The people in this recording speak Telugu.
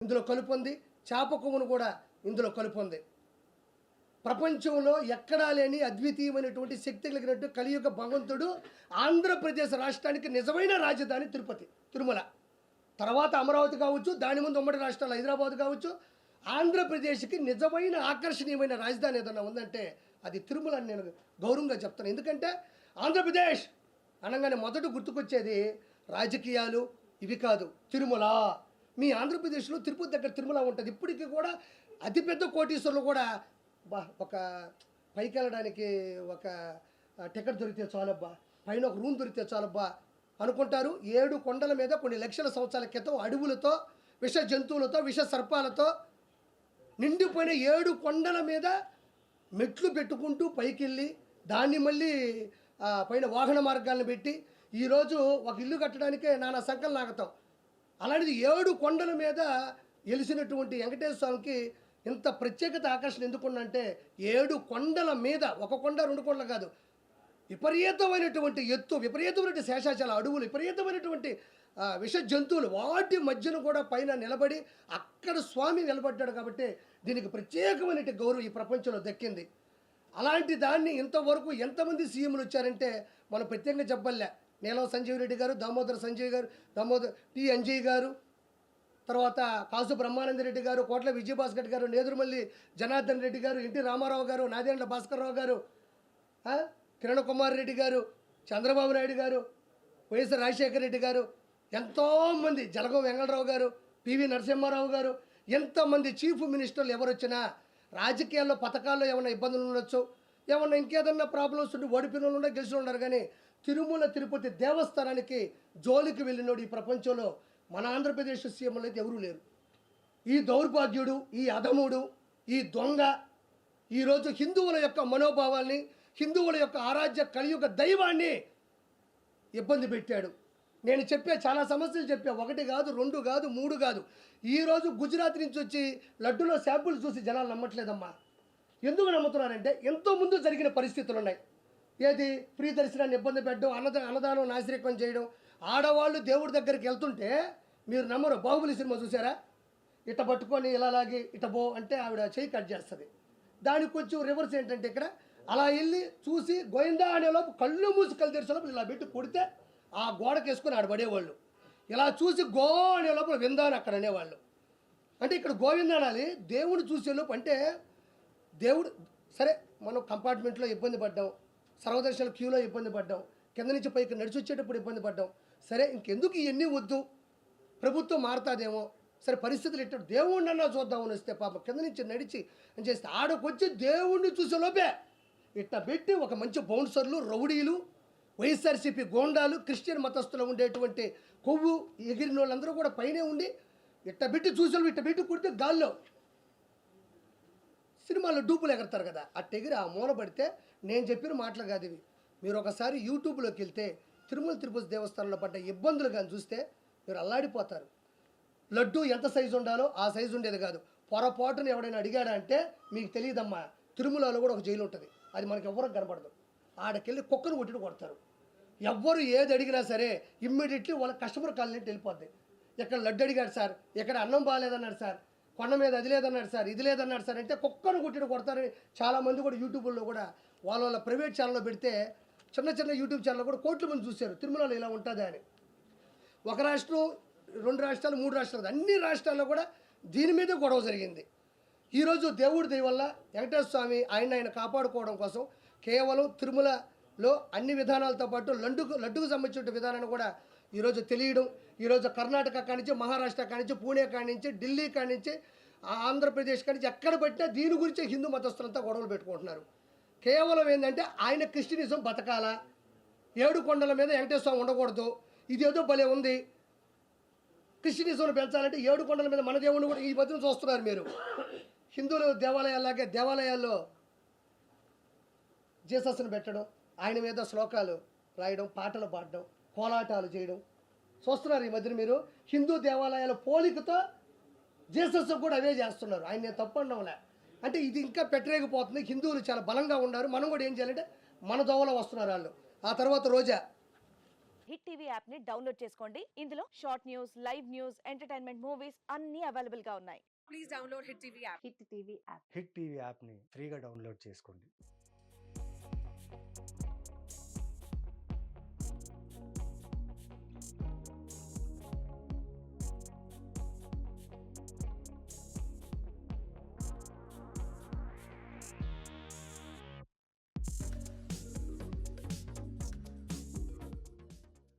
ఇందులో కలుపొంది, చేప కొవ్వును కూడా ఇందులో కలుపొంది. ప్రపంచంలో ఎక్కడా లేని అద్వితీయమైనటువంటి శక్తి కలిగినట్టు కలియుగ భగవంతుడు ఆంధ్రప్రదేశ్ రాష్ట్రానికి నిజమైన రాజధాని తిరుమల. తర్వాత అమరావతి కావచ్చు, దాని ముందు ఉమ్మడి రాష్ట్రాలు హైదరాబాద్ కావచ్చు. ఆంధ్రప్రదేశ్కి నిజమైన ఆకర్షణీయమైన రాజధాని ఏదన్నా ఉందంటే అది తిరుమల అని నేను గౌరవంగా చెప్తాను. ఎందుకంటే ఆంధ్రప్రదేశ్ అనగానే మొదట గుర్తుకొచ్చేది రాజకీయాలు ఇవి కాదు, తిరుమల. మీ ఆంధ్రప్రదేశ్లో తిరుపతి దగ్గర తిరుమల ఉంటుంది. ఇప్పటికీ కూడా అతిపెద్ద కోటీశ్వరులు కూడా ఒక పైకి వెళ్ళడానికి ఒక టికెట్ దొరికితే చాలబ్బా, పైన ఒక రూమ్ దొరికితే చాలబ్బా అనుకుంటారు. 7 కొండల మీద కొన్ని లక్షల సంవత్సరాల క్రితం అడవులతో, విష జంతువులతో, విష సర్పాలతో నిండిపోయిన 7 కొండల మీద మెట్లు పెట్టుకుంటూ పైకి వెళ్ళి దాన్ని మళ్ళీ పైన వాహన మార్గాలను పెట్టి ఈరోజు ఒక ఇల్లు కట్టడానికే నానా సంకలు నాగతాం. అలాంటిది 7 కొండల మీద వెలిసినటువంటి వెంకటేశ్వర స్వామికి ఇంత ప్రత్యేకత ఆకర్షణ ఎందుకుందంటే 7 కొండల మీద, ఒక కొండ 2 కొండలు కాదు, విపరీతమైనటువంటి ఎత్తు, విపరీతమైనటువంటి శేషాచల అడవులు, విపరీతమైనటువంటి విష జంతువులు, వాటి మధ్యన కూడా పైన నిలబడి అక్కడ స్వామి నిలబడ్డాడు. కాబట్టి దీనికి ప్రత్యేకమైనటువంటి గౌరవం ఈ ప్రపంచంలో దక్కింది. అలాంటి దాన్ని ఇంతవరకు ఎంతమంది సీఎంలు వచ్చారంటే మనం ప్రత్యేకంగా చెప్పలే. నీలం సంజీవ్ రెడ్డి గారు, దామోదర్ సంజయ్ గారు, దామోదర్ టి అంజయ్ గారు, తర్వాత కాసు బ్రహ్మానంద రెడ్డి గారు, కోట్ల విజయభాస్కర్ గారు, నేదురుమల్లి జనార్దన్ రెడ్డి గారు, ఎన్టీ రామారావు గారు, నాదేండ్ల భాస్కర్రావు గారు, కిరణ్ కుమార్ రెడ్డి గారు, చంద్రబాబు నాయుడు గారు, వైఎస్ రాజశేఖర రెడ్డి గారు, ఎంతోమంది, జలగం వెంగళరావు గారు, పివి నరసింహారావు గారు, ఎంతమంది చీఫ్ మినిస్టర్లు ఎవరు వచ్చినా రాజకీయాల్లో పథకాల్లో ఏమైనా ఇబ్బందులు ఉండొచ్చు, ఏమన్నా ఇంకేదన్నా ప్రాబ్లమ్స్ ఉండి ఓడిపోయిన వాళ్ళు గెలిచిన ఉన్నారు. కానీ తిరుమల తిరుపతి దేవస్థానానికి జోలికి వెళ్ళినోడు ఈ ప్రపంచంలో మన ఆంధ్రప్రదేశ్ సీఎంలు అయితే ఎవరూ లేరు. ఈ దౌర్భాగ్యుడు, ఈ అధముడు, ఈ దొంగ ఈరోజు హిందువుల యొక్క మనోభావాల్ని, హిందువుల యొక్క ఆరాధ్య కలియుగ దైవాన్ని ఇబ్బంది పెట్టాడు. నేను చాలా సమస్యలు చెప్పా, 1 కాదు, 2 కాదు, 3 కాదు. ఈరోజు గుజరాత్ నుంచి వచ్చి లడ్డూలో శాంపుల్స్ చూసి జనాలు నమ్మట్లేదమ్మా. ఎందుకు నమ్ముతున్నారంటే ఎంతో ముందు జరిగిన పరిస్థితులు ఉన్నాయి. ఏది ఫ్రీ దర్శనాన్ని ఇబ్బంది పెట్టడం, అన్నదానం నాశరికం చేయడం. ఆడవాళ్ళు దేవుడి దగ్గరికి వెళ్తుంటే మీరు నమ్మరు, బాహుబలి సినిమా చూసారా? ఇట పట్టుకొని ఇలా లాగి ఇట బో అంటే ఆవిడ చేయి కట్ చేస్తుంది. దానికి కొంచెం రివర్స్ ఏంటంటే ఇక్కడ అలా వెళ్ళి చూసి గోయిందా అనేలోపు కళ్ళు మూసి కళ్ళు తెరిచేలోపు ఇలా పెట్టి కొడితే ఆ గోడకి వేసుకొని ఆడబడేవాళ్ళు. ఇలా చూసి గో అనే లోపల విందా అని అక్కడ అనేవాళ్ళు. అంటే ఇక్కడ గోవింద అనాలి దేవుడు చూసేలోపు. అంటే దేవుడు సరే, మనం కంపార్ట్మెంట్లో ఇబ్బంది పడ్డాం, సర్వదర్శన క్యూలో ఇబ్బంది పడ్డాం, కింద నుంచి పైకి నడిచి వచ్చేటప్పుడు ఇబ్బంది పడ్డాం. సరే ఇంకెందుకు ఇవన్నీ వద్దు, ప్రభుత్వం మారుతాదేమో, సరే పరిస్థితులు ఇట్ట దేవుడిని అన్నా చూద్దామని వస్తే పాపం కింద నుంచి నడిచి అని చేస్తే ఆడకొచ్చి దేవుడిని చూసేలోపే ఇట్ట పెట్టి ఒక మంచి బౌన్సర్లు, రౌడీలు, వైఎస్ఆర్సీపీ గోండాలు, క్రిస్టియన్ మతస్థులు ఉండేటువంటి కొవ్వు ఎగిరిన వాళ్ళందరూ కూడా పైనే ఉండి ఇట్ట పెట్టి చూసేవాళ్ళు ఇట్ట పెట్టి కుడితే గాల్లో సినిమాల్లో డూపులు ఎగరతారు కదా, అట్ట ఎగిరి ఆ మూల పడితే నేను చెప్పిన మాటలు కాదు ఇవి. మీరు ఒకసారి యూట్యూబ్లోకి వెళ్తే తిరుమల తిరుపతి దేవస్థానంలో పడ్డ ఇబ్బందులు కానీ చూస్తే మీరు అల్లాడిపోతారు. లడ్డు ఎంత సైజు ఉండాలో ఆ సైజు ఉండేది కాదు. పొరపాటును ఎవడైనా అడిగాడా అంటే మీకు తెలియదమ్మా, తిరుమలలో కూడా ఒక జైలు ఉంటుంది, అది మనకి ఎవరికి కనపడదు. ఆడకెళ్ళి కుక్కను కొట్టిన కొడతారు. ఎవ్వరు ఏది అడిగినా సరే ఇమ్మీడియట్లీ వాళ్ళ కస్టమర్ కాలనీ వెళ్ళిపోద్ది. ఇక్కడ లడ్డు అడిగాడు సార్, ఇక్కడ అన్నం బాగాలేదన్నాడు సార్, కొండ మీద అది లేదన్నాడు సార్, ఇది లేదన్నాడు సార్ అంటే కుక్కను కొట్టిన కొడతారని చాలామంది కూడా యూట్యూబ్లో కూడా వాళ్ళ ప్రైవేట్ ఛానల్లో పెడితే చిన్న యూట్యూబ్ ఛానల్లో కూడా కోట్ల మంది చూశారు తిరుమలలో ఇలా ఉంటుందా అని. ఒక రాష్ట్రం, 2 రాష్ట్రాలు, 3 రాష్ట్రాలు, అన్ని రాష్ట్రాల్లో కూడా దీని మీద గొడవ జరిగింది. ఈరోజు దేవుడి దయ వల్ల వెంకటేశ్వర స్వామి ఆయన కాపాడుకోవడం కోసం కేవలం తిరుమలలో అన్ని విధానాలతో పాటు లడ్డుకు సంబంధించిన విధానాన్ని కూడా ఈరోజు తెలియడం, ఈరోజు కర్ణాటక కానించి, మహారాష్ట్ర కానించి, పూణే కానించి, ఢిల్లీ కానించి, ఆంధ్రప్రదేశ్ కానించి ఎక్కడ పెట్టినా దీని గురించి హిందూ మతస్థులంతా గొడవలు పెట్టుకుంటున్నారు. కేవలం ఏంటంటే ఆయన క్రిస్టియనిజం బతకాలా, 7 కొండల మీద వెంకటేశ్వర స్వామి ఉండకూడదు, ఇదేదో భలే ఉంది. క్రిస్టియనిజంను పెంచాలంటే 7 కొండల మీద మన దేవుడిని కూడా ఈ మధ్యన చూస్తున్నారు మీరు. హిందువులు దేవాలయాల్లాగే దేవాలయాల్లో జీసస్ని పెట్టడం, ఆయన మీద శ్లోకాలు రాయడం, పాటలు పాడడం, కోలాటాలు చేయడం చూస్తున్నారు ఈ మధ్యన మీరు. హిందూ దేవాలయాల పోలికతో జీసస్ కూడా అవే చేస్తున్నారు. ఆయన నేను తప్పు అనడంలే, అంటే ఇది ఇంకా పెట్టలేకపోతుంది. హిందువులు చాలా బలంగా ఉన్నారు, మనం కూడా ఏం చేయాలంటే మన దోవలో వస్తున్నారు వాళ్ళు. ఆ తర్వాత రోజా హిట్ టీవీ యాప్ ని డౌన్లోడ్ చేసుకోండి. ఇందులో short news, live news, entertainment movies అన్ని అవైలబుల్ గా ఉన్నాయి. Please download Hit TV app. Hit TV app. Hit TV యాప్ని ఫ్రీగా డౌన్లోడ్ చేసుకోండి.